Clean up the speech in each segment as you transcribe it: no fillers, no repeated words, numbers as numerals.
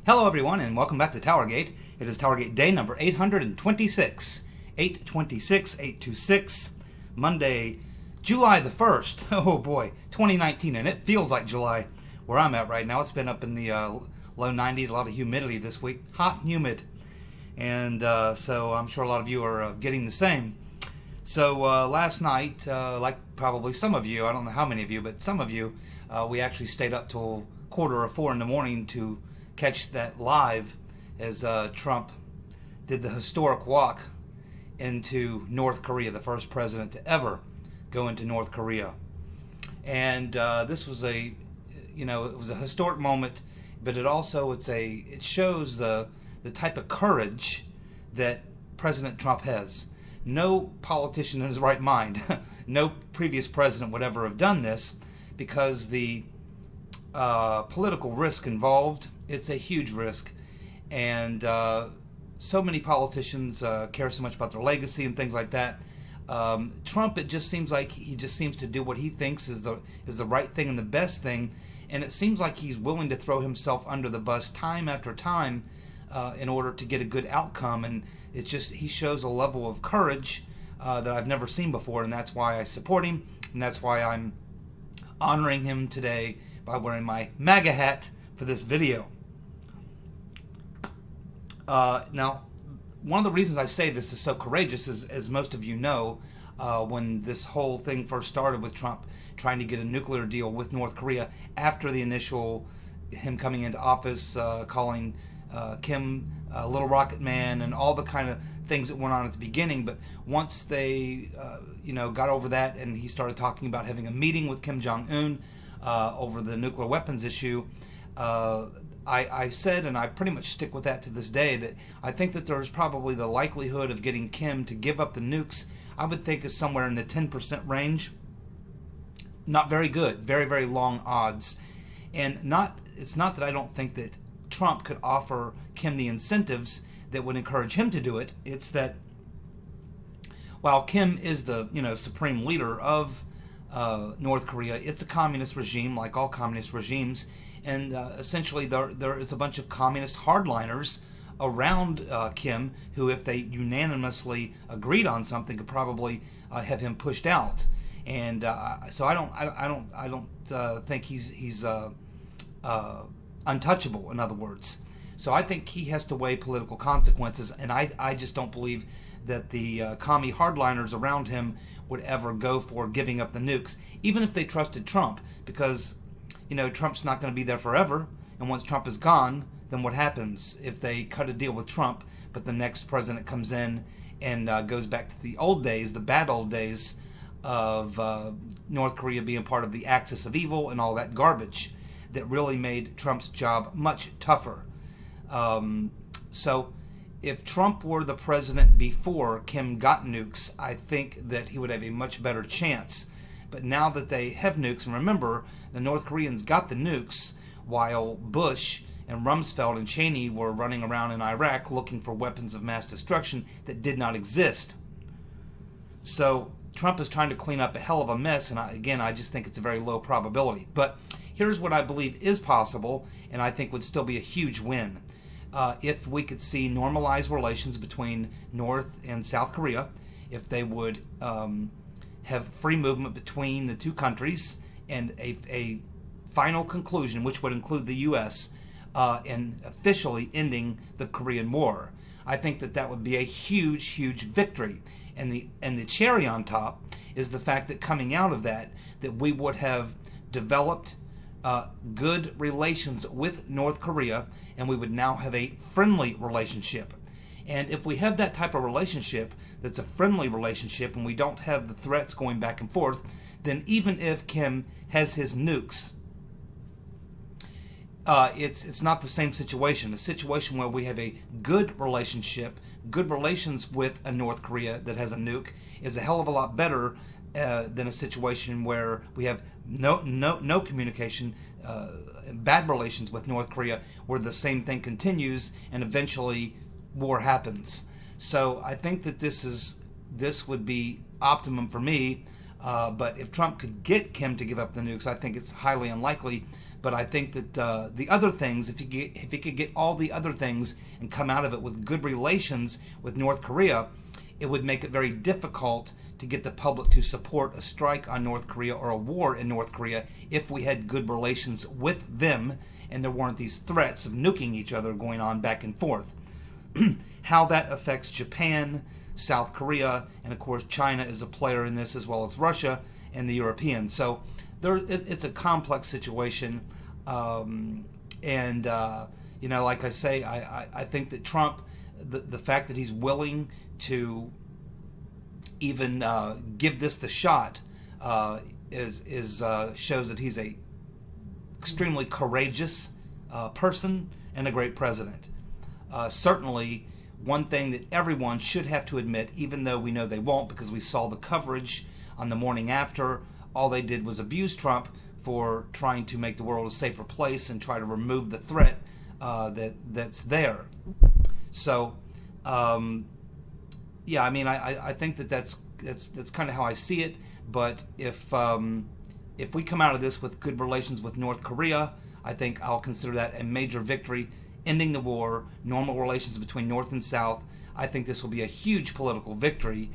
Hello everyone and welcome back to TowerGate. It is TowerGate day number 826. 826, Monday, July the 1st. Oh boy, 2019, and it feels like July where I'm at right now. It's been up in the low 90s, a lot of humidity this week, hot and humid. And so I'm sure a lot of you are getting the same. So last night, like probably some of you, I don't know how many of you, but some of you, we actually stayed up till 3:45 in the morning to catch that live as Trump did the historic walk into North Korea, the first president to ever go into North Korea. And this was it was a historic moment, but it shows the type of courage that President Trump has. No politician in his right mind, no previous president would ever have done this, because the political risk involved, it's a huge risk, and so many politicians care so much about their legacy and things like that. Trump, it just seems like he just seems to do what he thinks is the right thing and the best thing, and it seems like he's willing to throw himself under the bus time after time in order to get a good outcome. And it's just, he shows a level of courage that I've never seen before, and that's why I support him, and that's why I'm honoring him today by wearing my MAGA hat for this video. Now, one of the reasons I say this is so courageous is, as most of you know, when this whole thing first started with Trump trying to get a nuclear deal with North Korea after the initial, him coming into office, calling Kim Little Rocket Man and all the kind of things that went on at the beginning. But once they got over that and he started talking about having a meeting with Kim Jong-un over the nuclear weapons issue, I said, and I pretty much stick with that to this day, that I think that there's probably the likelihood of getting Kim to give up the nukes, I would think, is somewhere in the 10% range. Not very good, very, very long odds. And it's not that I don't think that Trump could offer Kim the incentives that would encourage him to do it. It's that while Kim is the supreme leader of North Korea, it's a communist regime like all communist regimes, and essentially there is a bunch of communist hardliners around Kim who, if they unanimously agreed on something, could probably have him pushed out. And so I don't think he's untouchable, in other words. So I think he has to weigh political consequences, and I just don't believe that the commie hardliners around him would ever go for giving up the nukes, even if they trusted Trump, because Trump's not going to be there forever, and once Trump is gone, then what happens if they cut a deal with Trump, but the next president comes in and goes back to the old days, the bad old days of North Korea being part of the axis of evil and all that garbage that really made Trump's job much tougher. So if Trump were the president before Kim got nukes, I think that he would have a much better chance. But now that they have nukes, and remember, the North Koreans got the nukes while Bush and Rumsfeld and Cheney were running around in Iraq looking for weapons of mass destruction that did not exist. So Trump is trying to clean up a hell of a mess, and I just think it's a very low probability. But here's what I believe is possible, and I think would still be a huge win. If we could see normalized relations between North and South Korea, if they would have free movement between the two countries, and a final conclusion, which would include the U.S., in officially ending the Korean War. I think that would be a huge, huge victory. And the cherry on top is the fact that coming out of that we would have developed good relations with North Korea, and we would now have a friendly relationship. And if we have that type of relationship that's a friendly relationship, and we don't have the threats going back and forth, then even if Kim has his nukes, it's not the same situation. A situation where we have a good relationship, good relations with a North Korea that has a nuke, is a hell of a lot better than a situation where we have no communication, bad relations with North Korea, where the same thing continues and eventually war happens. So I think that this would be optimum for me. But if Trump could get Kim to give up the nukes, I think it's highly unlikely. But I think that the other things, if he could get all the other things and come out of it with good relations with North Korea, it would make it very difficult to get the public to support a strike on North Korea or a war in North Korea if we had good relations with them and there weren't these threats of nuking each other going on back and forth. How that affects Japan, South Korea, and of course China is a player in this, as well as Russia and the Europeans. So it's a complex situation, and like I say, I think that Trump, the fact that he's willing to even give this the shot shows that he's a extremely courageous person and a great president. Certainly, one thing that everyone should have to admit, even though we know they won't because we saw the coverage on the morning after, all they did was abuse Trump for trying to make the world a safer place and try to remove the threat that's there. So, yeah, I mean, I think that's kind of how I see it. But if we come out of this with good relations with North Korea, I think I'll consider that a major victory, ending the war, normal relations between North and South. I think this will be a huge political victory.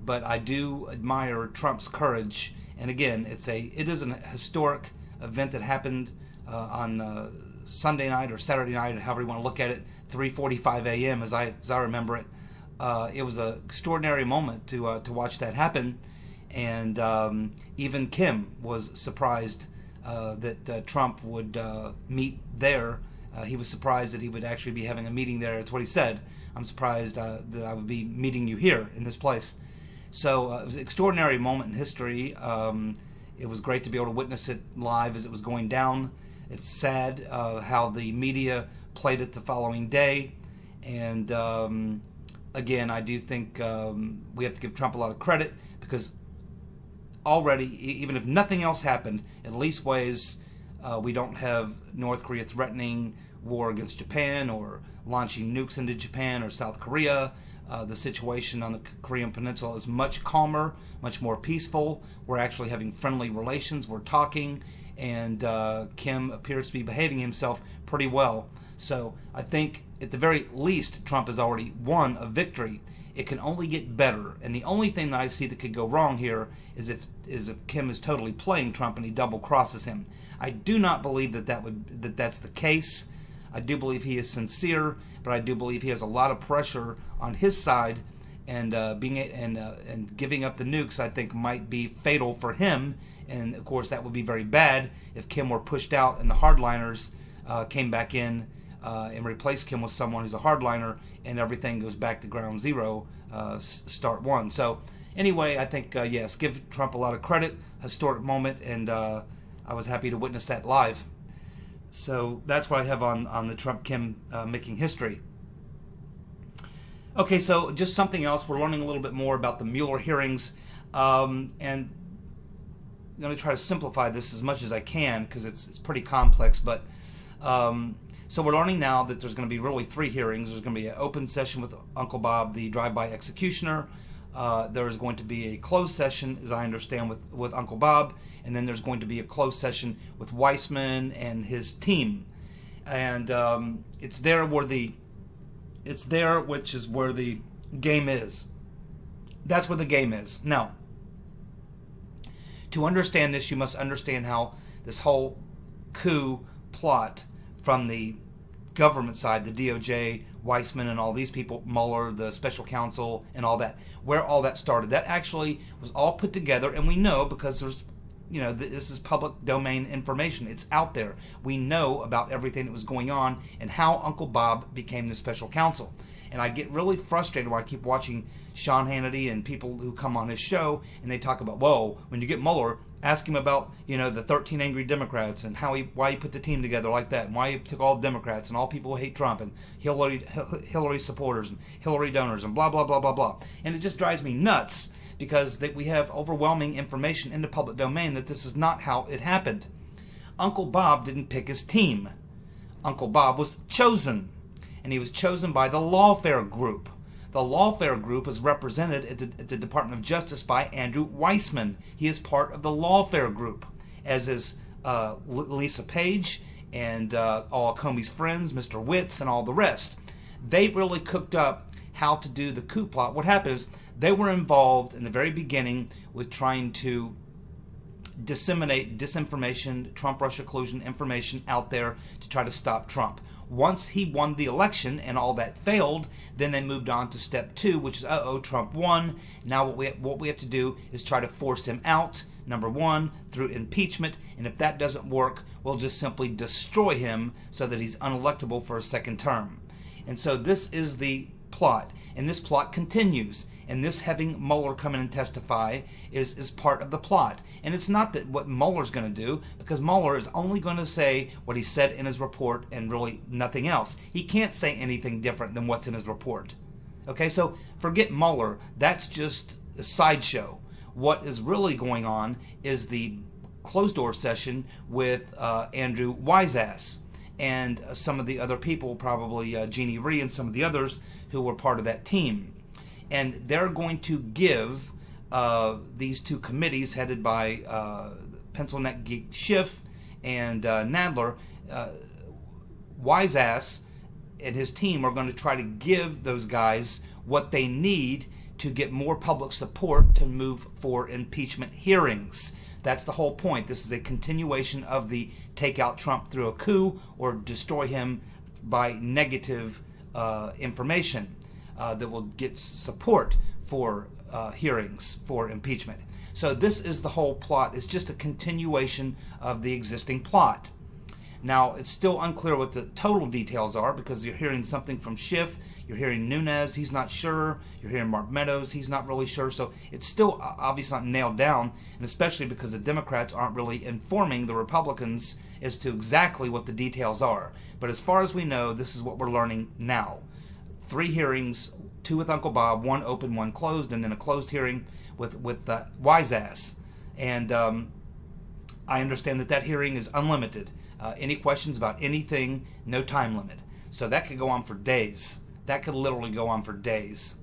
But I do admire Trump's courage. And again, it is an historic event that happened on Sunday night or Saturday night, or however you want to look at it, 3:45 a.m. as I remember it. It was an extraordinary moment to watch that happen, and even Kim was surprised that Trump would meet there. He was surprised that he would actually be having a meeting there. That's what he said. I'm surprised that I would be meeting you here in this place. So it was an extraordinary moment in history. It was great to be able to witness it live as it was going down. It's sad how the media played it the following day. And again, I do think we have to give Trump a lot of credit, because already, even if nothing else happened, at least ways we don't have North Korea threatening war against Japan or launching nukes into Japan or South Korea. The situation on the Korean Peninsula is much calmer, much more peaceful. We're actually having friendly relations. We're talking, and Kim appears to be behaving himself pretty well. So I think at the very least, Trump has already won a victory. It can only get better, and the only thing that I see that could go wrong here is if Kim is totally playing Trump and he double crosses him. I do not believe that's the case. I do believe he is sincere, but I do believe he has a lot of pressure on his side, and and giving up the nukes, I think, might be fatal for him. And of course, that would be very bad if Kim were pushed out and the hardliners came back in and replaced Kim with someone who's a hardliner, and everything goes back to ground zero, start one. So anyway, I think yes, give Trump a lot of credit, historic moment, and I was happy to witness that live. So that's what I have on the Trump-Kim making history. Okay, so just something else. We're learning a little bit more about the Mueller hearings, and I'm going to try to simplify this as much as I can because it's pretty complex. But so we're learning now that there's going to be really 3 hearings. There's going to be an open session with Uncle Bob, the drive-by executioner. There's going to be a closed session, as I understand, with Uncle Bob, and then there's going to be a closed session with Weissman and his team. And it's there which is where the game is. That's where the game is. Now, to understand this, you must understand how this whole coup plot from the government side, the DOJ, Weissman, and all these people, Mueller, the special counsel, and all that, where all that started. That actually was all put together, and we know because there's, this is public domain information. It's out there. We know about everything that was going on and how Uncle Bob became the special counsel. And I get really frustrated when I keep watching Sean Hannity and people who come on his show, and they talk about, whoa, when you get Mueller, ask him about, the 13 angry Democrats and why he put the team together like that, and why he took all Democrats and all people who hate Trump and Hillary supporters and Hillary donors and blah, blah, blah, blah, blah. And it just drives me nuts because we have overwhelming information in the public domain that this is not how it happened. Uncle Bob didn't pick his team. Uncle Bob was chosen, and he was chosen by the Lawfare Group. The Lawfare Group is represented at the Department of Justice by Andrew Weissman. He is part of the Lawfare Group, as is Lisa Page and all Comey's friends, Mr. Witts, and all the rest. They really cooked up how to do the coup plot. What happened is they were involved in the very beginning with trying to disseminate disinformation, Trump-Russia collusion information out there to try to stop Trump. Once he won the election and all that failed, then they moved on to step 2, which is, Trump won. Now what we have to do is try to force him out, number 1, through impeachment. And if that doesn't work, we'll just simply destroy him so that he's unelectable for a second term. And so this is the plot. And this plot continues. And this having Mueller come in and testify is part of the plot. And it's not that what Mueller's going to do, because Mueller is only going to say what he said in his report and really nothing else. He can't say anything different than what's in his report. Okay, so forget Mueller. That's just a sideshow. What is really going on is the closed-door session with Andrew Wiseass and some of the other people, probably Jeannie Rhee and some of the others who were part of that team. And they're going to give these two committees headed by Pencil Neck Geek Schiff and Nadler, Wiseass and his team are going to try to give those guys what they need to get more public support to move for impeachment hearings. That's the whole point. This is a continuation of the take out Trump through a coup or destroy him by negative information. That will get support for hearings for impeachment. So this is the whole plot. It's just a continuation of the existing plot. Now, it's still unclear what the total details are because you're hearing something from Schiff, you're hearing Nunes, he's not sure, you're hearing Mark Meadows, he's not really sure. So it's still obviously not nailed down, and especially because the Democrats aren't really informing the Republicans as to exactly what the details are. But as far as we know, this is what we're learning now. 3 hearings, 2 with Uncle Bob, 1 open, 1 closed, and then a closed hearing with Wiseass. And I understand that hearing is unlimited. Any questions about anything, no time limit. So that could go on for days. That could literally go on for days.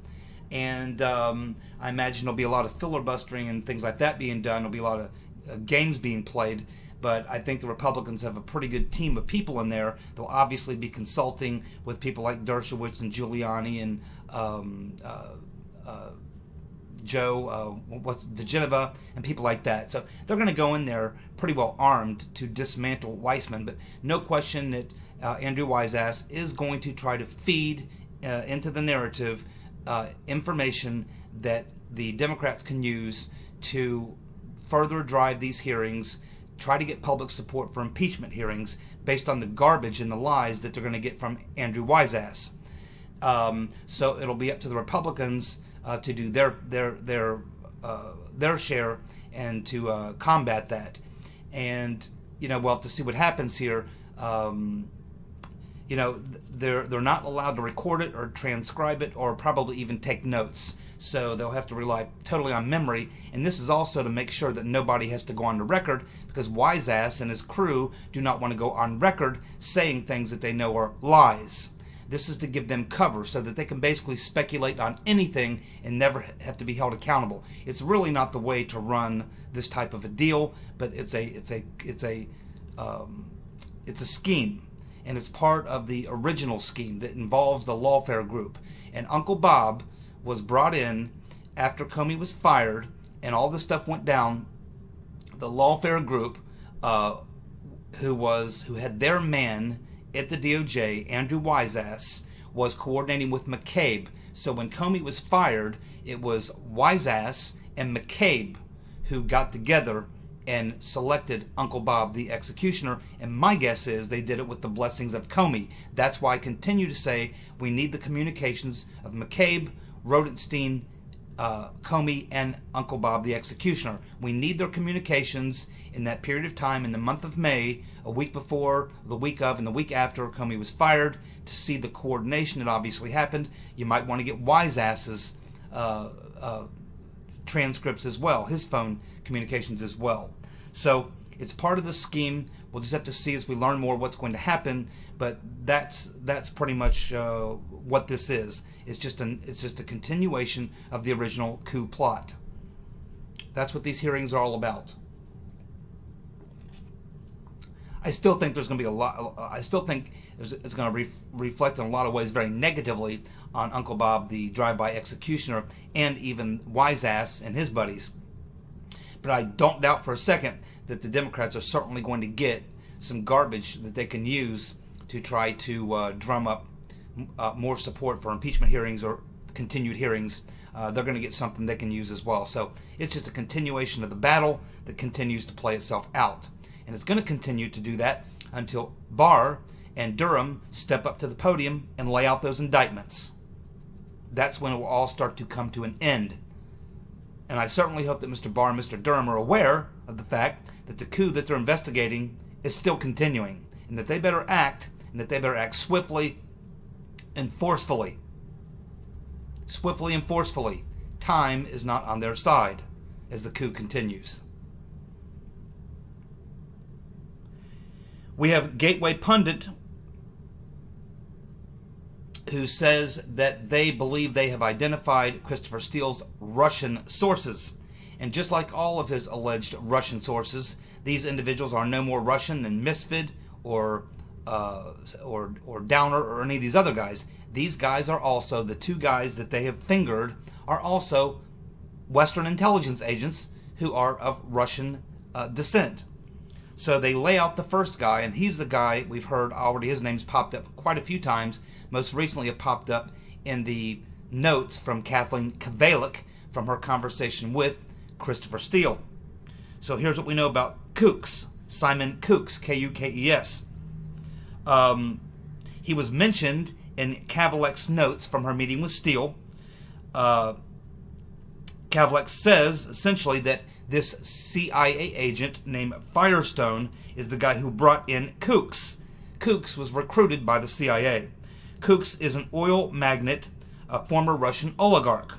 And I imagine there'll be a lot of filibustering and things like that being done. There'll be a lot of games being played. But I think the Republicans have a pretty good team of people in there. They'll obviously be consulting with people like Dershowitz and Giuliani and Joe, DeGeneva, and people like that. So they're going to go in there pretty well armed to dismantle Weissman. But no question that Andrew Wiseass is going to try to feed into the narrative information that the Democrats can use to further drive these hearings, try to get public support for impeachment hearings based on the garbage and the lies that they're going to get from Andrew Wiseass. So it'll be up to the Republicans to do their share and to combat that. And we'll have to see what happens here. They're not allowed to record it or transcribe it or probably even take notes. So they'll have to rely totally on memory. And this is also to make sure that nobody has to go on the record, because Wiseass and his crew do not want to go on record saying things that they know are lies. This is to give them cover so that they can basically speculate on anything and never have to be held accountable. It's really not the way to run this type of a deal, but it's a scheme. And it's part of the original scheme that involves the lawfare group. And Uncle Bob was brought in after Comey was fired and all this stuff went down. The lawfare group, who had their man at the DOJ, Andrew Wiseass, was coordinating with McCabe. So when Comey was fired, it was Wiseass and McCabe who got together and selected Uncle Bob the executioner, and my guess is they did it with the blessings of Comey. That's why I continue to say we need the communications of McCabe, Rodenstein, Comey, and Uncle Bob the executioner. We need their communications in that period of time in the month of May, a week before, the week of, and the week after Comey was fired, to see the coordination that obviously happened. You might want to get Wiseass's transcripts as well, his phone communications as well. So it's part of the scheme. We'll just have to see as we learn more what's going to happen. But that's pretty much what this is. It's just a continuation of the original coup plot. That's what these hearings are all about. I still think there's going to be a lot. I still think it's going to reflect in a lot of ways very negatively on Uncle Bob, the drive-by executioner, and even Wise Ass and his buddies. But I don't doubt for a second that the Democrats are certainly going to get some garbage that they can use to try to drum up more support for impeachment hearings or continued hearings. They're going to get something they can use as well. So it's just a continuation of the battle that continues to play itself out. And it's going to continue to do that until Barr and Durham step up to the podium and lay out those indictments. That's when it will all start to come to an end. And I certainly hope that Mr. Barr and Mr. Durham are aware of the fact that the coup that they're investigating is still continuing, and that they better act, and that they better act swiftly and forcefully. Swiftly and forcefully. Time is not on their side as the coup continues. We have Gateway Pundit, who says that they believe they have identified Christopher Steele's Russian sources. And just like all of his alleged Russian sources, these individuals are no more Russian than Misfit or Downer or any of these other guys. These guys are also, the two guys that they have fingered, are also Western intelligence agents who are of Russian descent. So they lay out the first guy, and he's the guy we've heard already. His name's popped up quite a few times. Most recently it popped up in the notes from Kathleen Kvalik from her conversation with Christopher Steele. So here's what we know about Kooks, Simon Kooks, K-U-K-E-S. He was mentioned in Kavalek's notes from her meeting with Steele. Kavalek says essentially that this CIA agent named Firestone is the guy who brought in Kooks. Kooks was recruited by the CIA. Kooks is an oil magnate, a former Russian oligarch.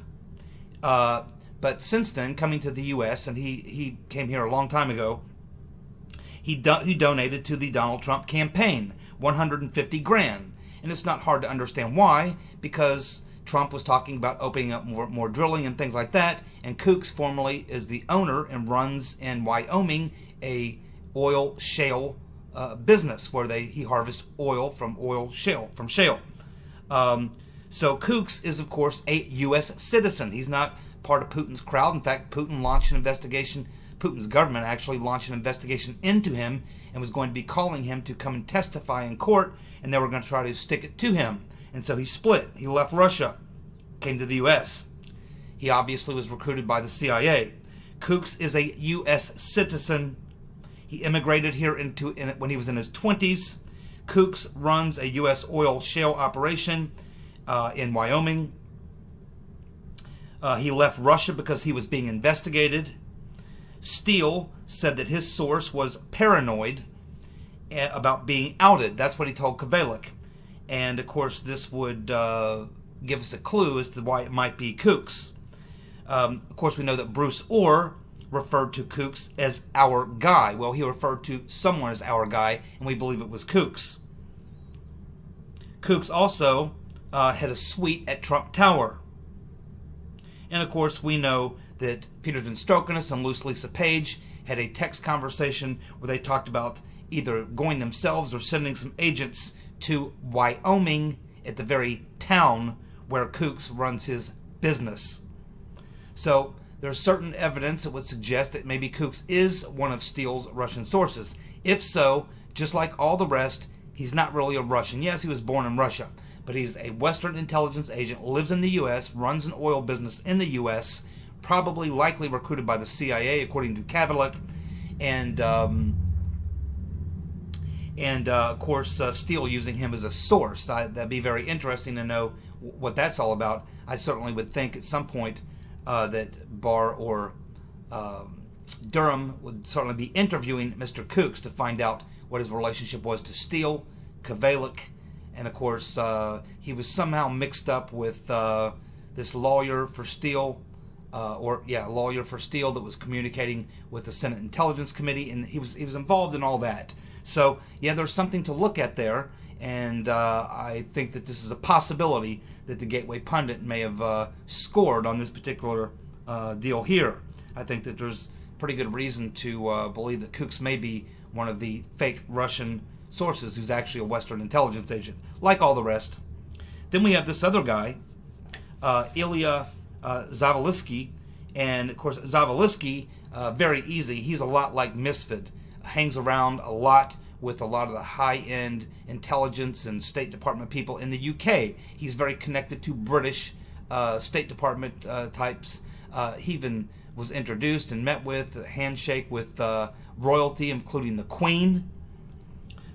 But since then, coming to the U.S., and he came here a long time ago, he donated to the Donald Trump campaign, $150,000. And it's not hard to understand why, because Trump was talking about opening up more drilling and things like that, and Kooks formerly is the owner and runs in Wyoming a oil shale business where he harvests oil from shale. So Kooks is, of course, a U.S. citizen. He's not part of Putin's crowd. In fact, Putin launched an investigation. Putin's government actually launched an investigation into him and was going to be calling him to come and testify in court, and they were going to try to stick it to him. And so he split. He left Russia, came to the U.S. He obviously was recruited by the CIA. Kooks is a U.S. citizen. He immigrated here when he was in his 20s. Kooks runs a U.S. oil shale operation in Wyoming. He left Russia because he was being investigated. Steele said that his source was paranoid about being outed. That's what he told Kvalik. And, of course, this would give us a clue as to why it might be Kooks. Of course, we know that Bruce Orr referred to Kooks as our guy. Well, he referred to someone as our guy, and we believe it was Kooks. Kooks also had a suite at Trump Tower. And, of course, we know that Peter's been stroking us, and Loose Lisa Page had a text conversation where they talked about either going themselves or sending some agents to Wyoming at the very town where Kooks runs his business. So there's certain evidence that would suggest that maybe Kooks is one of Steele's Russian sources. If so, just like all the rest, he's not really a Russian. Yes, he was born in Russia, but he's a Western intelligence agent, lives in the U.S., runs an oil business in the U.S., probably likely recruited by the CIA, according to Kavalek, and of course Steele using him as a source. That'd be very interesting to know what that's all about. I certainly would think at some point that Barr or Durham would certainly be interviewing Mr. Kooks to find out what his relationship was to Steele, Kvalik, and of course he was somehow mixed up with this lawyer for Steele. Lawyer for Steele that was communicating with the Senate Intelligence Committee, and he was involved in all that. So, yeah, there's something to look at there, and I think that this is a possibility that the Gateway Pundit may have scored on this particular deal here. I think that there's pretty good reason to believe that Kooks may be one of the fake Russian sources who's actually a Western intelligence agent, like all the rest. Then we have this other guy, Ilya Zavalisky, and of course Zavalisky, very easy. He's a lot like Misfit, hangs around a lot with a lot of the high-end intelligence and State Department people in the UK. He's very connected to British State Department types. He even was introduced and met with a handshake with royalty, including the Queen.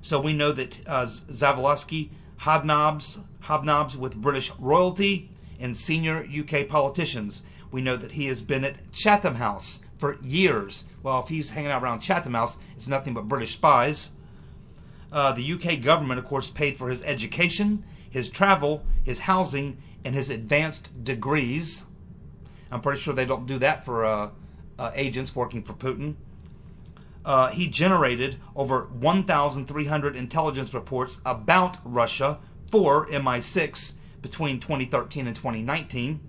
So we know that Zavalisky hobnobs with British royalty and senior UK politicians. We know that he has been at Chatham House for years. Well, if he's hanging out around Chatham House, it's nothing but British spies. The UK government, of course, paid for his education, his travel, his housing, and his advanced degrees. I'm pretty sure they don't do that for agents working for Putin. He generated over 1,300 intelligence reports about Russia for MI6 between 2013 and 2019.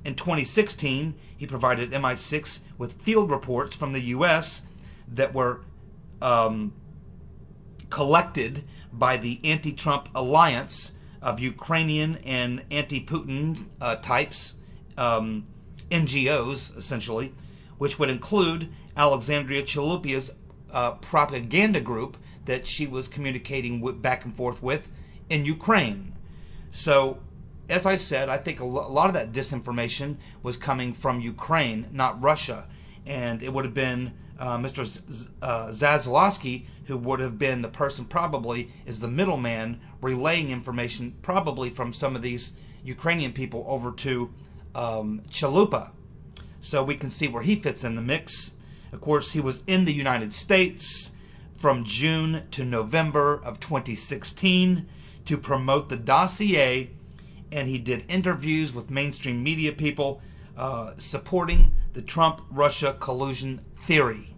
In 2016, he provided MI6 with field reports from the U.S. that were collected by the anti-Trump alliance of Ukrainian and anti-Putin types, NGOs, essentially, which would include Alexandria Chalupia's propaganda group that she was communicating back and forth with in Ukraine. So, as I said, I think a lot of that disinformation was coming from Ukraine, not Russia. And it would have been Mr. Zavalisky who would have been the person probably is the middleman relaying information probably from some of these Ukrainian people over to Chalupa. So we can see where he fits in the mix. Of course, he was in the United States from June to November of 2016 to promote the dossier, and he did interviews with mainstream media people supporting the Trump-Russia collusion theory.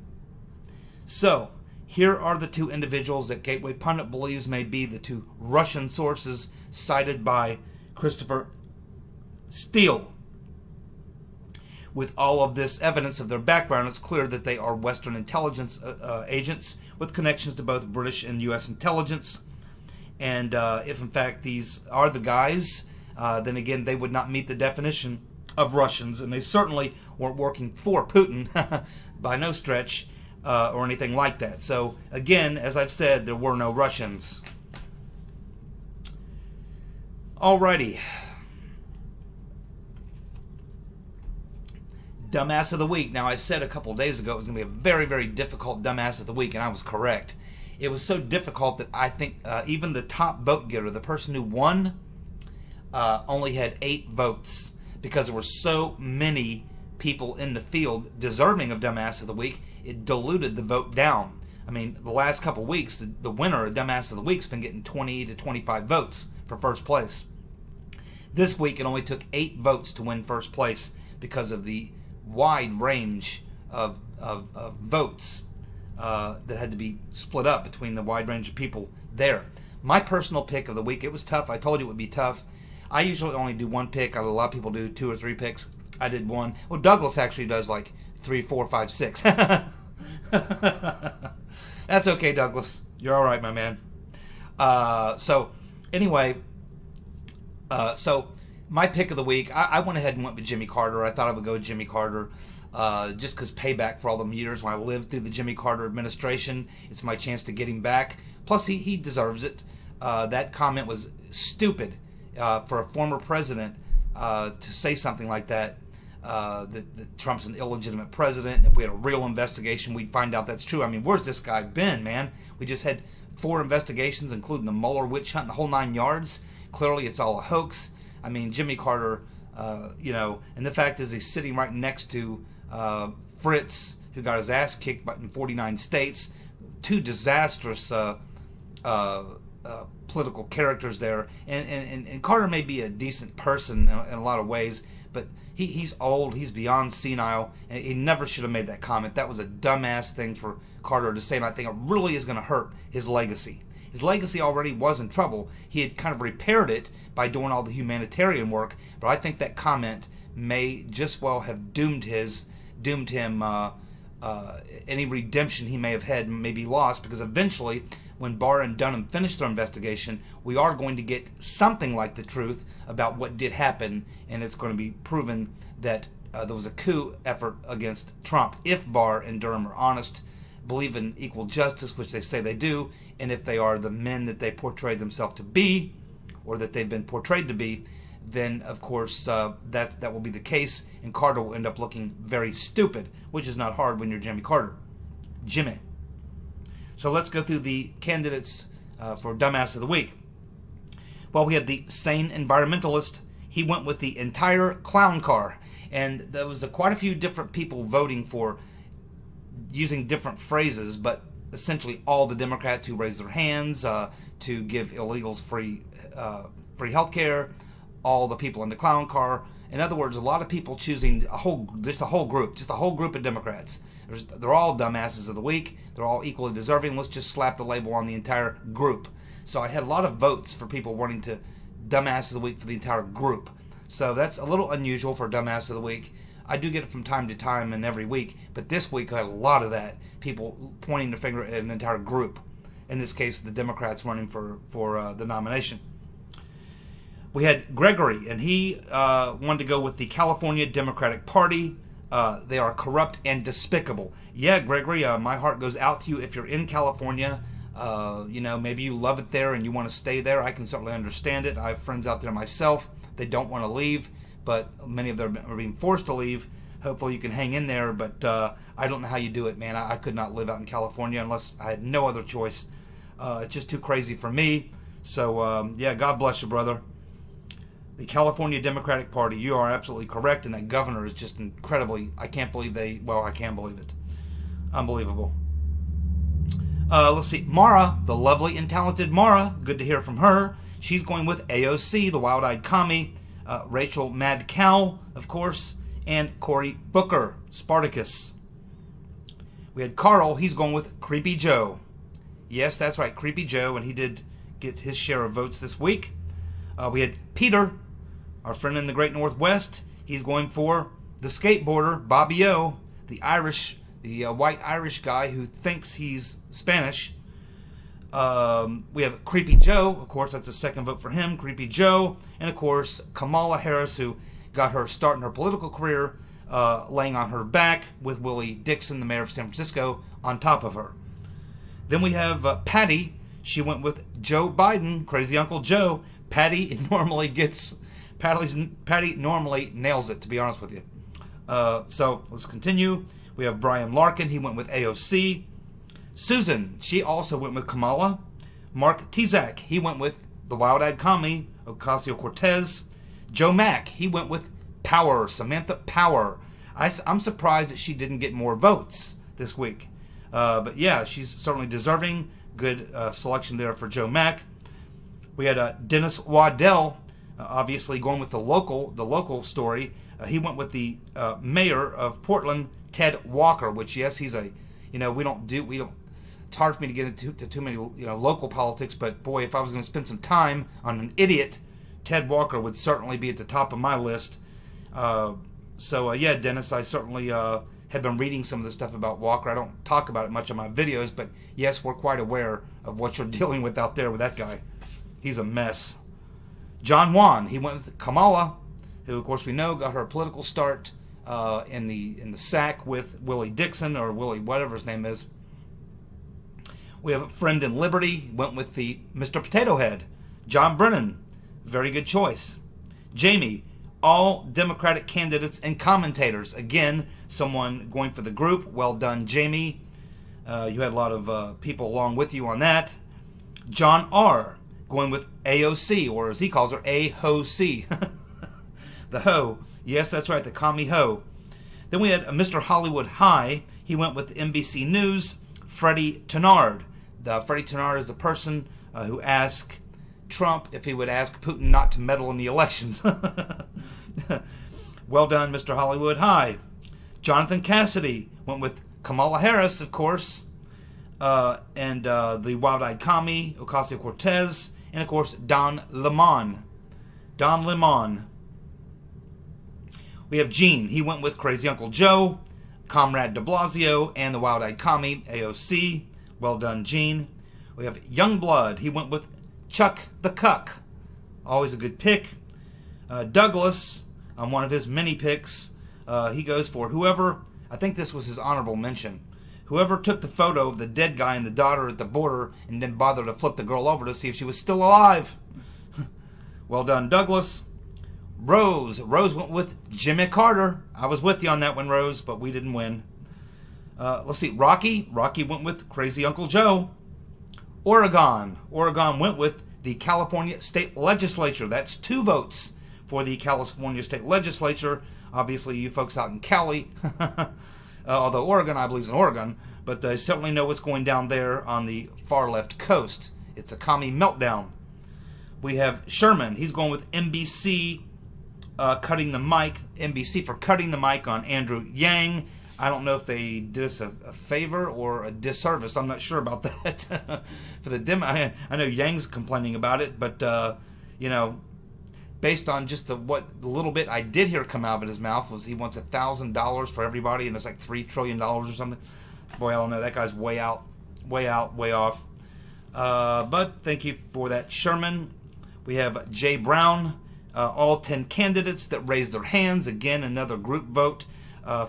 So, here are the two individuals that Gateway Pundit believes may be the two Russian sources cited by Christopher Steele. With all of this evidence of their background, it's clear that they are Western intelligence agents with connections to both British and U.S. intelligence. And if in fact these are the guys, then again they would not meet the definition of Russians, and they certainly weren't working for Putin by no stretch or anything like that. So again, as I've said, there were no Russians. Alrighty. Dumbass of the Week. Now, I said a couple days ago it was going to be a very, very difficult Dumbass of the Week, and I was correct. It was so difficult that I think even the top vote getter, the person who won, only had 8 votes because there were so many people in the field deserving of Dumbass of the Week. It diluted the vote down. I mean, the last couple weeks, the winner of Dumbass of the Week has been getting 20 to 25 votes for first place. This week, it only took 8 votes to win first place because of the wide range of votes that had to be split up between the wide range of people there. My personal pick of the week, it was tough. I told you it would be tough. I usually only do one pick. A lot of people do 2 or 3 picks. I did one. Well, Douglas actually does like 3, 4, 5, 6. That's okay, Douglas. You're all right, my man. So anyway, so my pick of the week, I went ahead and went with Jimmy Carter. I thought I would go with Jimmy Carter just because payback for all the years when I lived through the Jimmy Carter administration. It's my chance to get him back. Plus, he deserves it. That comment was stupid for a former president to say something like that, that Trump's an illegitimate president. And if we had a real investigation, we'd find out that's true. I mean, where's this guy been, man? We just had 4 investigations, including the Mueller witch hunt, the whole 9 yards. Clearly, it's all a hoax. I mean, Jimmy Carter, you know, and the fact is he's sitting right next to Fritz, who got his ass kicked in 49 states. 2 disastrous political characters there. And Carter may be a decent person in a lot of ways, but he's old, he's beyond senile, and he never should have made that comment. That was a dumbass thing for Carter to say, and I think it really is going to hurt his legacy. His legacy already was in trouble. He had kind of repaired it by doing all the humanitarian work, but I think that comment may just well have doomed him any redemption he may have had may be lost, because eventually, when Barr and Dunham finish their investigation, we are going to get something like the truth about what did happen, and it's going to be proven that there was a coup effort against Trump. If Barr and Durham are honest, believe in equal justice, which they say they do, and if they are the men that they portray themselves to be, or that they've been portrayed to be, then of course that will be the case, and Carter will end up looking very stupid, which is not hard when you're Jimmy Carter. Jimmy. So let's go through the candidates for Dumbass of the Week. Well, we had the sane environmentalist. He went with the entire clown car, and there was quite a few different people voting for using different phrases, but essentially all the Democrats who raised their hands to give illegals free health care, all the people in the clown car. In other words, a lot of people choosing just a whole group of Democrats. They're all dumbasses of the week. They're all equally deserving. Let's just slap the label on the entire group. So I had a lot of votes for people wanting to dumbass of the week for the entire group. So that's a little unusual for dumbass of the week. I do get it from time to time and every week, but this week I had a lot of that. People pointing the finger at an entire group. In this case, the Democrats running for the nomination. We had Gregory, and he wanted to go with the California Democratic Party. They are corrupt and despicable. Yeah, Gregory, my heart goes out to you if you're in California. Maybe you love it there and you want to stay there. I can certainly understand it. I have friends out there myself. They don't want to leave, but many of them are being forced to leave. Hopefully you can hang in there, but I don't know how you do it, man. I could not live out in California unless I had no other choice. It's just too crazy for me. So, God bless you, brother. The California Democratic Party, you are absolutely correct, and that governor is just incredibly, I can believe it. Unbelievable. Let's see, Mara, the lovely and talented Mara, good to hear from her. She's going with AOC, the wild-eyed commie, Rachel Mad Cow, of course, and Cory Booker, Spartacus. We had Carl, he's going with Creepy Joe. Yes, that's right, Creepy Joe, and he did get his share of votes this week. We had Peter, our friend in the Great Northwest. He's going for the skateboarder, Bobby O, the white Irish guy who thinks he's Spanish. We have Creepy Joe, of course, that's a second vote for him, Creepy Joe. And of course, Kamala Harris, who got her start in her political career, laying on her back with Willie Dixon, the mayor of San Francisco, on top of her. Then we have Patty. She went with Joe Biden, Crazy Uncle Joe. Patty normally nails it, to be honest with you. So let's continue. We have Brian Larkin. He went with AOC. Susan, she also went with Kamala. Mark Tizak, he went with the wild-eyed commie, Ocasio-Cortez. Joe Mack, he went with Power, Samantha Power. I'm surprised that she didn't get more votes this week. But yeah, she's certainly deserving. Good selection there for Joe Mack. We had Dennis Waddell, obviously going with the local story. He went with the mayor of Portland, Ted Walker, which, yes, he's it's hard for me to get into too many local politics, but boy, if I was going to spend some time on an idiot, Ted Walker would certainly be at the top of my list. Dennis, I certainly have been reading some of the stuff about Walker. I don't talk about it much in my videos, but yes, we're quite aware of what you're dealing with out there with that guy. He's a mess. John Wan, he went with Kamala, who of course we know got her political start in the sack with Willie Dixon, or Willie whatever his name is. We have a friend in Liberty, went with the Mr. Potato Head, John Brennan. Very good choice. Jamie, all Democratic candidates and commentators. Again, someone going for the group. Well done, Jamie. You had a lot of people along with you on that. John R., going with AOC, or as he calls her, A-Ho-C. The Ho. Yes, that's right, the commie Ho. Then we had Mr. Hollywood High. He went with NBC News, Freddie Tenard. Freddie Tenard is the person who asked Trump if he would ask Putin not to meddle in the elections. Well done, Mr. Hollywood High. Jonathan Cassidy went with Kamala Harris, of course, and the wild-eyed commie, Ocasio-Cortez, and of course, Don Lemon. Don Lemon. We have Gene. He went with Crazy Uncle Joe. Comrade de Blasio and the Wild-Eyed Commie, AOC. Well done, Gene. We have Youngblood. He went with Chuck the Cuck. Always a good pick. Douglas, on one of his mini picks, he goes for whoever, I think this was his honorable mention, whoever took the photo of the dead guy and the daughter at the border and didn't bother to flip the girl over to see if she was still alive. Well done, Douglas. Rose went with Jimmy Carter. I was with you on that one, Rose, but we didn't win. Let's see, Rocky went with Crazy Uncle Joe. Oregon went with the California State Legislature. That's 2 votes for the California State Legislature. Obviously, you folks out in Cali, although Oregon, I believe, is in Oregon, but they certainly know what's going down there on the far left coast. It's a commie meltdown. We have Sherman. He's going with NBC cutting the mic. NBC for cutting the mic on Andrew Yang. I don't know if they did us a favor or a disservice. I'm not sure about that. For the I know Yang's complaining about it, but you know, based on just the little bit I did hear come out of his mouth was he wants $1,000 for everybody, and it's like $3 trillion or something. Boy, I don't know. That guy's way out, way off. But thank you for that, Sherman. We have Jay Brown. All 10 candidates that raised their hands. Again, another group vote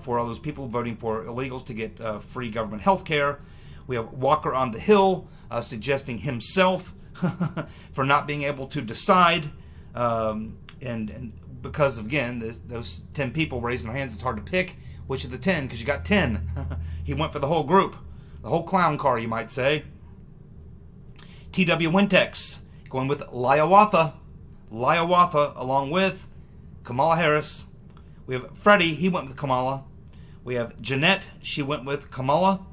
for all those people voting for illegals to get free government health care. We have Walker on the Hill suggesting himself for not being able to decide. And because, again, those 10 people raising their hands, it's hard to pick which of the 10 because you got 10. He went for the whole group, the whole clown car, you might say. T.W. Wintex going with Liawatha along with Kamala Harris. We have Freddie, he went with Kamala. We have Jeanette, she went with Kamala.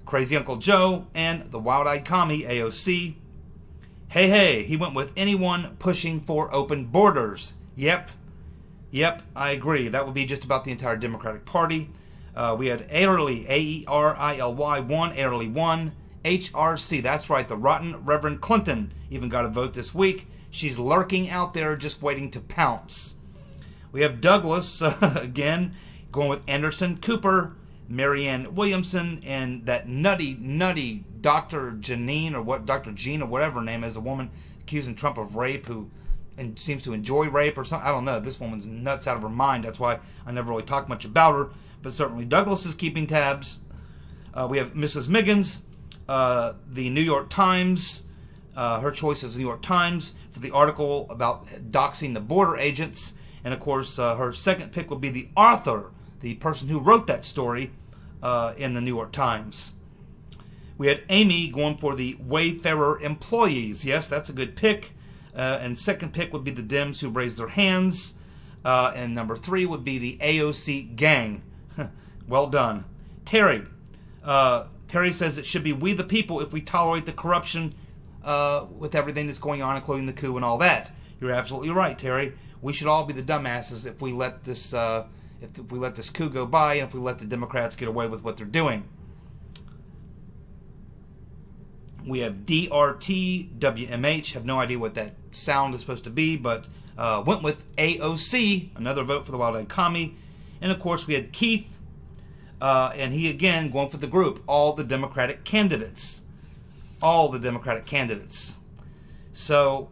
Crazy Uncle Joe and the Wild-Eyed Commie, AOC. Hey, he went with anyone pushing for open borders. Yep, I agree. That would be just about the entire Democratic Party. We had Airly, A-E-R-I-L-Y, 1, Airly 1. HRC, that's right, the rotten Reverend Clinton even got a vote this week. She's lurking out there just waiting to pounce. We have Douglas, again, going with Anderson Cooper, Marianne Williamson, and that nutty Dr. Jean or whatever her name is, a woman accusing Trump of rape and seems to enjoy rape or something. I don't know. This woman's nuts out of her mind. That's why I never really talk much about her. But certainly Douglas is keeping tabs. We have Mrs. Miggins, the New York Times. Her choice is the New York Times for the article about doxing the border agents. And, of course, her second pick would be the author, the person who wrote that story in the New York Times. We had Amy going for the Wayfarer employees. Yes, that's a good pick. And second pick would be the Dems who raised their hands. And number 3 would be the AOC gang. Well done. Terry says it should be we the people if we tolerate the corruption with everything that's going on, including the coup and all that. You're absolutely right, Terry. We should all be the dumbasses if we let this if we let this coup go by and if we let the Democrats get away with what they're doing. We have DRT, WMH. Have no idea what that sound is supposed to be, but went with AOC, another vote for the Wild-Eyed Commie. And, of course, we had Keith, and he, again, going for the group, all the Democratic candidates. All the Democratic candidates. So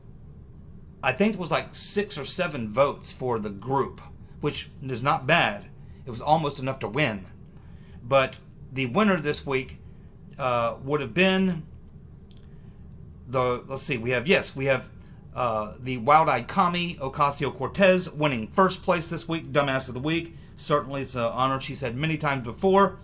I think it was like 6 or 7 votes for the group, which is not bad. It was almost enough to win. But the winner this week would have been let's see, we have the Wild-Eyed Commie, Ocasio-Cortez, winning first place this week, Dumbass of the Week. Certainly it's an honor she's had many times before.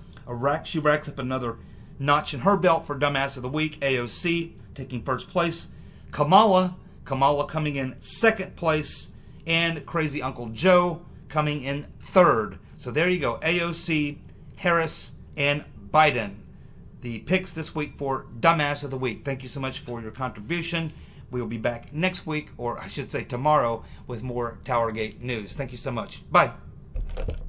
She racks up another notch in her belt for Dumbass of the Week. AOC taking first place. Kamala coming in second place. And Crazy Uncle Joe coming in third. So there you go. AOC, Harris, and Biden. The picks this week for Dumbass of the Week. Thank you so much for your contribution. We will be back next week, or I should say tomorrow, with more TowerGate news. Thank you so much. Bye.